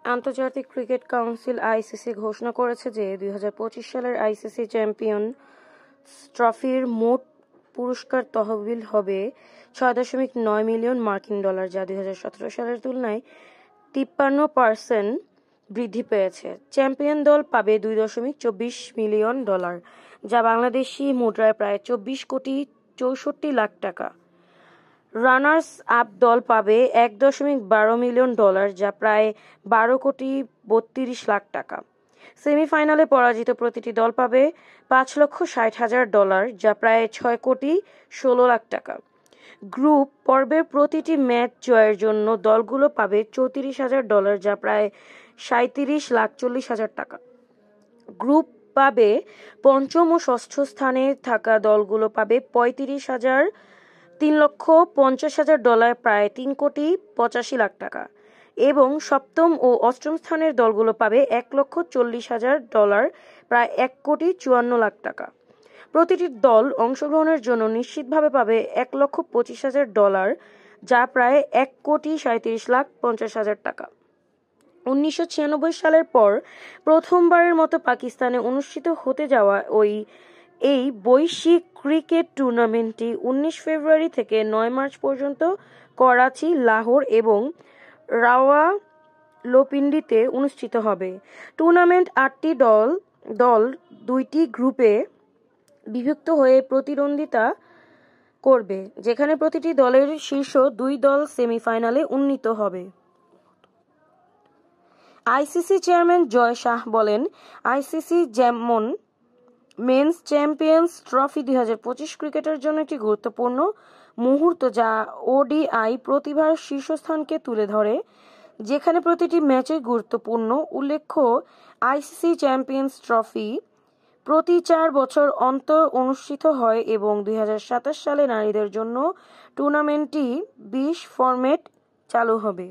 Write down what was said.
আন্তর্জাতিক cricket council ICC ঘোষণা করেছে যে 2025 সালের আইসিসি চ্যাম্পিয়ন্স ট্রফির মোট পুরস্কার তহবিল হবে $6.9 মিলিয়ন, যা 2017 সালের তুলনায় 53% বৃদ্ধি পেয়েছে। চ্যাম্পিয়ন দল পাবে $2.24 মিলিয়ন, যা বাংলাদেশি মুদ্রায় প্রায় 24,64,00,000 টাকা। রানার্স আপ দল পাবে $1.12 মিলিয়ন, যা প্রায় 12,32,00,000 টাকা। সেমিফাইনালে পরাজিত প্রতিটি দল পাবে $5,60,000, যা প্রায় 6,16,00,000 টাকা। গ্রুপ পর্বের প্রতিটি ম্যাচ জয়ের জন্য দলগুলো পাবে $34,000, যা প্রায় 37,40,000 টাকা। গ্রুপ পাবে পঞ্চম ও ষষ্ঠ স্থানে থাকা দলগুলো পাবে $3,50,000, প্রায় $3,85,00,000 টাকা, এবং সপ্তম ও অষ্টম স্থানের দলগুলো পাবে $1,40,000, প্রায় $1,54,00,000 টাকা। প্রতিটি দল অংশগ্রহণের জন্য নিশ্চিতভাবে পাবে $1,25,000, যা প্রায় $1,37,50,000 টাকা। 1996 সালের পর প্রথমবারের মতো পাকিস্তানে অনুষ্ঠিত হতে যাওয়া এই বৈশ্বিক ক্রিকেট টুর্নামেন্টটি 19 ফেব্রুয়ারি থেকে 9 মার্চ পর্যন্ত করাচি, লাহোর এবং রাওয়ালপিন্ডিতে অনুষ্ঠিত হবে। টুর্নামেন্ট 8টি দল 2টি গ্রুপে বিভক্ত হয়ে প্রতিদ্বন্দ্বিতা করবে, যেখানে প্রতিটি দলের শীর্ষ 2 দল সেমিফাইনালে উন্নীত হবে। আইসিসি চেয়ারম্যান জয় শাহ বলেন, আইসিসি যেমন মেন্স চ্যাম্পিয়ন্স ট্রফি 2025 ক্রিকেটের জন্য একটি গুরুত্বপূর্ণ মুহূর্ত, যা ওডিআই প্রতিভার শীর্ষস্থানকে তুলে ধরে, যেখানে প্রতিটি ম্যাচই গুরুত্বপূর্ণ। উল্লেখ্য, আইসিসি চ্যাম্পিয়ন্স ট্রফি প্রতি 4 বছর অন্তর অনুষ্ঠিত হয় এবং 2027 সালে নারীদের জন্য টুর্নামেন্টটি 20 ফরম্যাট চালু হবে।